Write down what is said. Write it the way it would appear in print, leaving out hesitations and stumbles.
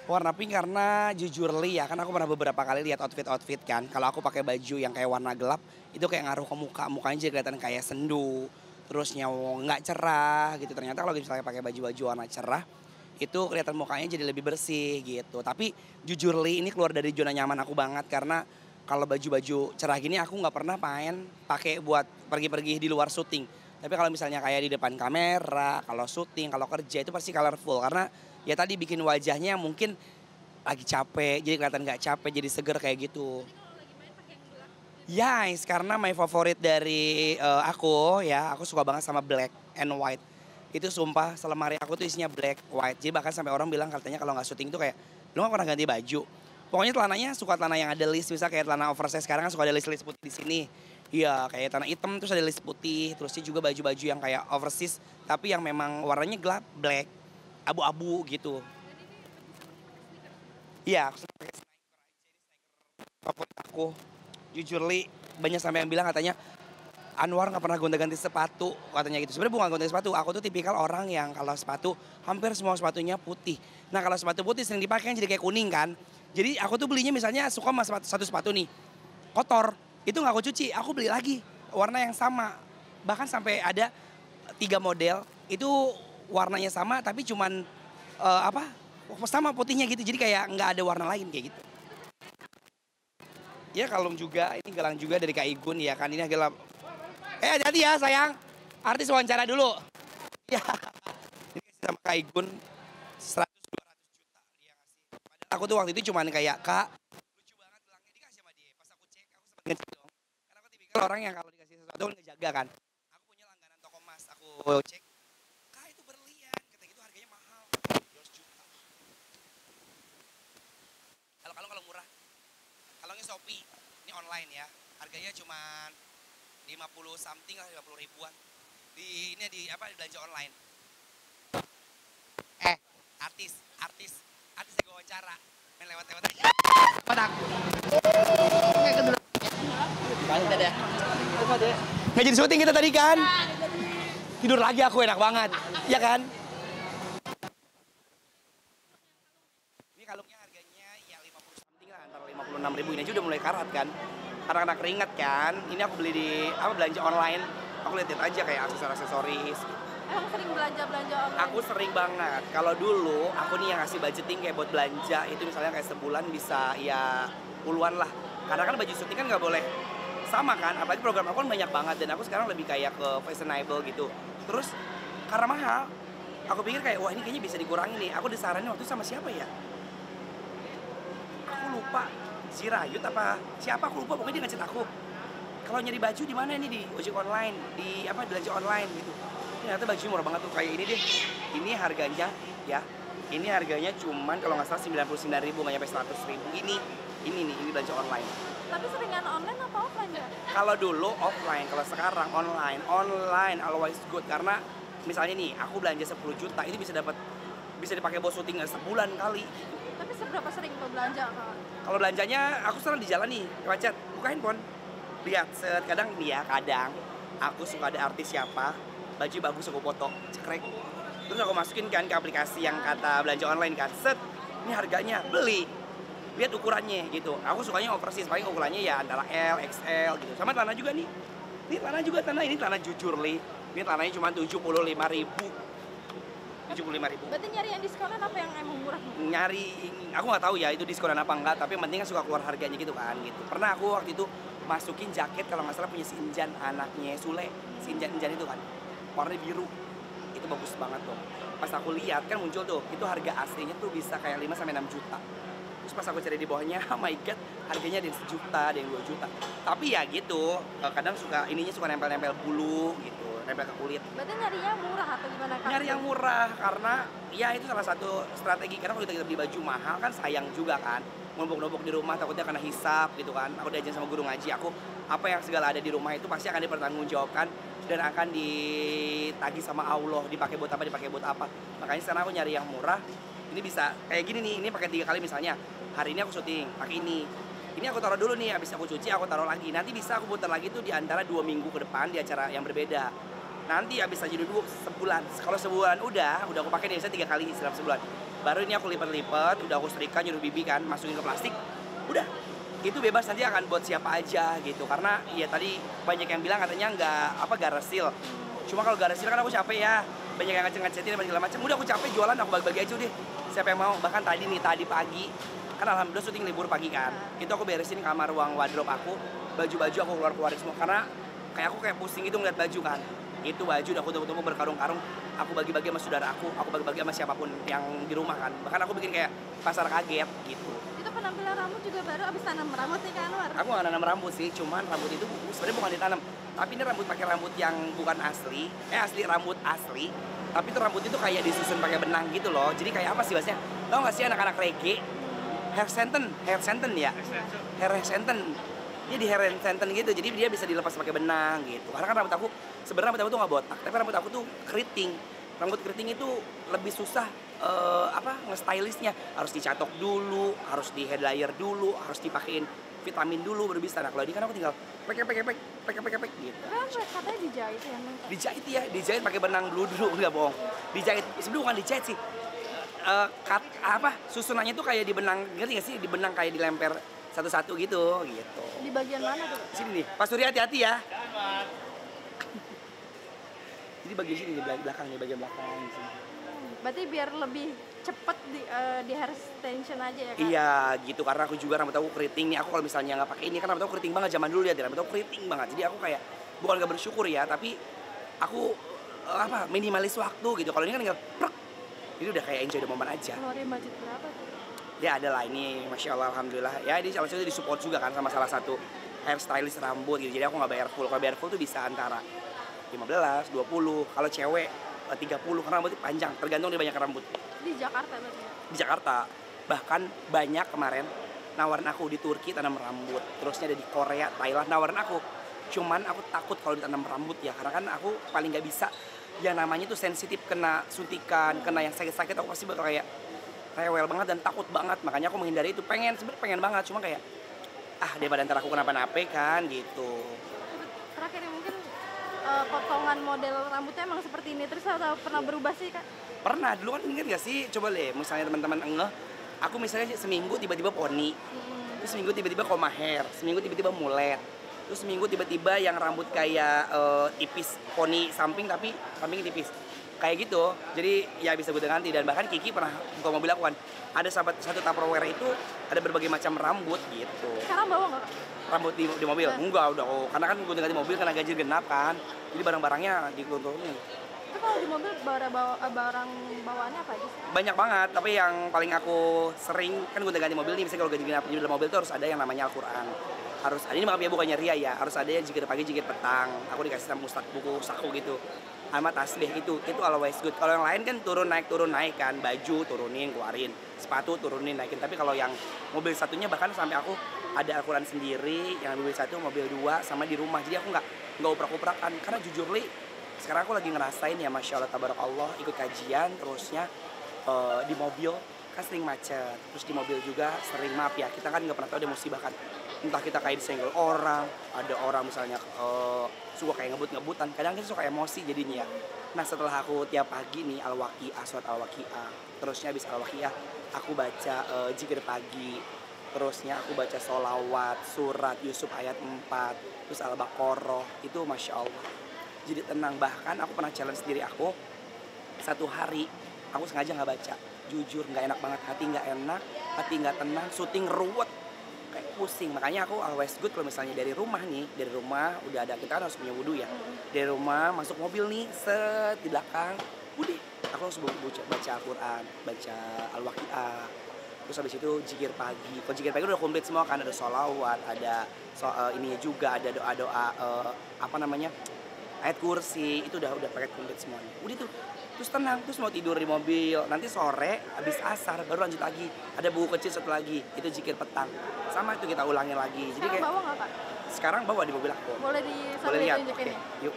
Warna pink karena jujurly ya, kan aku pernah beberapa kali lihat outfit kan. Kalau aku pakai baju yang kayak warna gelap, itu kayak ngaruh ke muka, mukanya jadi kelihatan kayak sendu, terus nyawo nggak cerah gitu. Ternyata kalau misalnya pakai baju-baju warna cerah, itu kelihatan mukanya jadi lebih bersih gitu. Tapi jujurly ini keluar dari zona nyaman aku banget karena kalau baju-baju cerah gini aku nggak pernah pakai buat pergi-pergi di luar syuting. Tapi kalau misalnya kayak di depan kamera, kalau syuting, kalau kerja itu pasti colorful karena ya tadi bikin wajahnya mungkin lagi capek, jadi kelihatan nggak capek, jadi seger kayak gitu. Yes, karena my favorite dari aku ya, aku suka banget sama black and white. Itu sumpah selemari aku tuh isinya black, white. Jadi bahkan sampai orang bilang katanya kalau nggak syuting tuh kayak, lu nggak pernah ganti baju. Pokoknya celananya suka celana yang ada list, bisa kayak celana oversize sekarang kan suka ada list-list putih di sini. Iya, kayak celana hitam terus ada list putih, terus sih juga baju-baju yang kayak oversize tapi yang memang warnanya gelap, black, abu-abu gitu. Iya, aku suka pakai sneaker aja, ini sneaker favorit aku. Jujur Li, banyak sampai yang bilang katanya Anwar nggak pernah gonta-ganti sepatu katanya gitu. Sebenarnya bukan gonta sepatu, aku tuh tipikal orang yang kalau sepatu hampir semua sepatunya putih. Nah kalau sepatu putih sering dipakai kan jadi kayak kuning kan. Jadi aku tuh belinya misalnya suka sama satu sepatu nih kotor, itu nggak aku cuci, aku beli lagi warna yang sama. Bahkan sampai ada 3 model itu warnanya sama tapi cuman apa sama putihnya gitu. Jadi kayak nggak ada warna lain kayak gitu. Ya kalung juga, ini gelang juga dari Kak Igun ya kan ini adalah hati-hati ya sayang. Artis wawancara dulu. Ya. Ini kasih sama Kak Igun 100-200 juta dia ngasih. Padahal aku tuh waktu itu cuman kayak Kak lucu banget gelangnya dikasih sama dia. Pas aku cek aku sempat ngecek dong. Karena aku tipikal orang yang kalau dikasih sesuatu kan ngejaga kan. Aku punya langganan toko emas. Aku cek. Kak itu berlian. Kata gitu harganya mahal. 200 juta. Kalau murah. Kalungnya Shopee. Ini online ya. Harganya cuman 50 something lah, 50 ribuan. Ini di belanja online. Artis yang gue wawancara. Main lewat-lewat aja. Kotak. Kayak kedua. Balik deh. Nggak jadi syuting kita tadi kan? Tidur lagi aku enak banget. Ya kan? Ini kalungnya harganya ya 50 something lah, antara 56 ribu. Ini aja udah mulai karat kan. Anak-anak keringet kan. Ini aku beli di belanja online. Aku lihat aja kayak aksesoris. Emang sering belanja online? Aku sering banget. Kalau dulu aku nih yang ngasih budgeting kayak buat belanja itu misalnya kayak sebulan bisa ya puluhan lah. Karena kan baju syuting kan nggak boleh sama kan. Apalagi program aku kan banyak banget dan aku sekarang lebih kayak ke fashionable gitu. Terus karena mahal, aku pikir kayak wah ini kayaknya bisa dikurangi nih. Aku disaranin waktu itu sama siapa ya? Aku lupa. Si Rayut apa siapa aku lupa, pokoknya dia ngechat aku. Kalau nyari baju di mana nih, di ojek online, di belanja online gitu. Ternyata bajunya murah banget tuh kayak ini deh. Ini harganya ya. Ini harganya cuman kalau nggak salah 99 ribu, nggak nyampe 100 ribu. Ini belanja online. Tapi seringan online apa offline ya? Kalau dulu offline, kalau sekarang online. Online always good karena misalnya nih aku belanja 10 juta itu bisa dipakai buat syuting sebulan kali. Tapi seberapa sering lo belanja Kak? Kalau belanjanya aku selalu di jalan nih, macet, buka handphone. Lihat, kadang aku suka ada artis siapa, baju bagus aku foto, cekrek. Terus aku masukin kan ke aplikasi yang kata belanja online kan, set, ini harganya, beli. Lihat ukurannya gitu. Aku sukanya oversize, paling ukurannya ya antara L, XL gitu. Sama celana juga nih. Ini celana jujur li. Ini celananya cuma 75 ribu. 75 ribu. Berarti nyari yang diskonan apa yang emang murah? Nyari, aku nggak tahu ya itu diskonan apa enggak, tapi yang penting kan suka keluar harganya gitu kan gitu. Pernah aku waktu itu masukin jaket kalau nggak salah punya si Injan, anaknya Sule, si Injan itu kan, warnanya biru, itu bagus banget tuh. Pas aku lihat kan muncul tuh, itu harga aslinya tuh bisa kayak 5-6 juta. Terus pas aku cari di bawahnya, oh my god, harganya ada yang 1 juta, ada yang 2 juta. Tapi ya gitu, kadang suka nempel-nempel bulu gitu, nempel ke kulit. Berarti nyarinya murah atau gimana Kak? Nyari yang murah karena ya itu salah satu strategi. Karena kalau kita beli baju mahal kan sayang juga kan. Numpuk-numpuk di rumah takutnya kena hisap gitu kan. Aku diajarin sama guru ngaji, aku apa yang segala ada di rumah itu pasti akan dipertanggungjawabkan dan akan ditagih sama Allah, dipakai buat apa. Makanya sekarang aku nyari yang murah. Ini bisa kayak gini nih, ini pakai 3 kali misalnya. Hari ini aku syuting pakai ini. Ini aku taruh dulu nih, habis aku cuci aku taruh lagi. Nanti bisa aku putar lagi tuh di antara 2 minggu ke depan di acara yang berbeda. Nanti habis aja dulu sebulan. Kalau sebulan udah aku pakai biasanya 3 kali dalam sebulan. Baru ini aku lipat-lipat, udah aku setrika nyuruh bibi kan, masukin ke plastik. Udah. Itu bebas nanti akan buat siapa aja gitu. Karena ya tadi banyak yang bilang katanya nggak resil. Cuma kalau gak resil kan aku capek ya. Banyak yang ngecet-ngecetin dan segala macam. Udah aku capek jualan, aku bagi-bagi aja deh. Siapa yang mau? Bahkan tadi pagi kan alhamdulillah syuting libur pagi kan. Itu aku beresin kamar ruang wardrobe aku, baju-baju aku keluarin semua karena kayak aku kayak pusing gitu ngeliat baju kan. Itu baju udah aku tunggu berkarung-karung, aku bagi-bagi sama saudara aku bagi-bagi sama siapapun yang di rumah kan. Bahkan aku bikin kayak pasar kaget gitu. Itu penampilan rambut juga baru abis tanam rambut nih Kak Anwar. Aku nggak nanam rambut sih, cuman rambut itu sebenarnya bukan ditanam. Tapi ini rambut pakai rambut yang bukan asli, rambut asli. Tapi itu rambut itu kayak disusun pakai benang gitu loh. Jadi kayak apa sih bahasanya? Tau nggak sih anak-anak reggae? Hair senten ya? Hair senten. Dia di hair senten gitu, jadi dia bisa dilepas pakai benang gitu. Karena kan rambut aku, sebenarnya rambut aku tuh nggak botak, tapi rambut aku tuh keriting. Rambut keriting itu lebih susah nge-stylishnya. Harus dicatok dulu, harus di head layer dulu, harus dipakein vitamin dulu baru bisa. Nah kalau ini kan aku tinggal pek gitu. Kan katanya dijahit ya Neng? Dijahit pakai benang dulu nggak bohong. Dijahit, sebenarnya bukan dijahit sih. Susunannya tuh kayak di benang, ngerti gak sih? Di benang kayak dilempar satu-satu gitu. Di bagian mana tuh? Sini nih, Pak Surya hati-hati ya. Jadi bagian sini di belakang nih, bagian belakang sini. Berarti biar lebih cepet di hair extension aja ya Kak? Iya gitu, karena aku juga rambut aku keriting nih. Aku kalau misalnya nggak pakai ini kan rambut aku keriting banget zaman dulu ya, rambut aku keriting banget. Jadi aku kayak bukan gak bersyukur ya, tapi aku minimalis waktu gitu. Kalau ini kan tinggal prek. Ini udah kayak enjoy the moment aja. Keluarin budget berapa tuh? Ya ada lah ini, Masya Allah, Alhamdulillah. Ya ini salah satu disupport juga kan sama salah satu hairstylist rambut gitu. Jadi aku nggak bayar full. Kalau bayar full tuh bisa antara 15, 20. Kalau cewek 30 karena rambutnya panjang. Tergantung dia banyak rambut. Di Jakarta berarti ya? Di Jakarta. Bahkan banyak kemarin nawarin aku di Turki tanam rambut. Terusnya ada di Korea, Thailand nawarin aku. Cuman aku takut kalau ditanam rambut ya. Karena kan aku paling nggak bisa. Yang namanya tuh sensitif kena suntikan, kena yang sakit-sakit aku pasti bakal kayak rewel banget dan takut banget. Makanya aku menghindari itu. Sebenarnya pengen banget, cuma kayak daripada ntar aku kenapa-napa kan gitu. Terakhir mungkin potongan model rambutnya emang seperti ini terus atau pernah berubah sih Kak? Pernah, dulu kan inget gak sih? Coba deh, misalnya teman-teman aku misalnya seminggu tiba-tiba poni, terus seminggu tiba-tiba koma hair, seminggu tiba-tiba mulet, terus seminggu tiba-tiba yang rambut kayak tipis, poni samping tapi samping tipis. Kayak gitu, jadi ya bisa gue ganti. Dan bahkan Kiki pernah buka mobil aku kan, ada satu Tupperware itu ada berbagai macam rambut gitu. Sekarang bawa nggak Kak? Rambut di mobil? Enggak, udah karena kan gue ganti mobil karena ganjil genap kan, jadi barang-barangnya dikontrolnya. Itu kalau di mobil barang bawaannya apa aja sih? Banyak banget, tapi yang paling aku sering kan gue ganti mobil nih, misalnya kalau ganti genap di dalam mobil tuh harus ada yang namanya Al-Quran. Harus ada, ini maaf ya bukannya ria ya, harus ada yang jikir pagi jikir petang. Aku dikasih sama ustadz buku saku gitu. Sama tasbih itu always good. Kalau yang lain kan turun naik kan, baju turunin keluarin, sepatu turunin naikin. Tapi kalau yang mobil satunya bahkan sampai aku ada Al-Quran sendiri, yang mobil satu, mobil dua, sama di rumah. Jadi aku nggak uprak-uprakan karena jujur li sekarang aku lagi ngerasain ya Masya Allah tabarakallah ikut kajian terusnya di mobil kan sering macet, terus di mobil juga sering maaf ya kita kan nggak pernah tahu ada musibah kan, entah kita kayak disenggol orang, ada orang misalnya suka kayak ngebut-ngebutan, kadang kita suka emosi jadinya ya. Nah setelah aku tiap pagi nih Al-Waqi'ah, surat Al-Waqi'ah, terusnya habis Al-Waqi'ah aku baca zikir pagi, terusnya aku baca sholawat surat Yusuf ayat 4, terus Al-Baqarah, itu Masya Allah jadi tenang. Bahkan aku pernah challenge diri aku, satu hari aku sengaja nggak baca, jujur nggak enak banget, hati nggak enak, hati nggak tenang, syuting ruwet kayak pusing. Makanya aku always good kalau misalnya dari rumah udah ada, kita kan harus punya wudu ya, dari rumah masuk mobil nih set di belakang udah aku langsung baca Al-Quran, baca Al-Waqi'ah, terus habis itu zikir pagi. Kalau zikir pagi udah komplit semua kan, ada sholawat, ada ininya juga, ada doa-doa ayat kursi, itu udah paket komplit semuanya. Udah tuh, terus tenang, terus mau tidur di mobil. Nanti sore habis asar baru lanjut lagi. Ada buku kecil satu lagi, itu zikir petang. Sama itu kita ulangin lagi. Jadi Sekarang kayak bawa nggak Kak? sekarang bawa di mobil aku. Boleh Boleh lihat. tunjukin Oke, ya? yuk.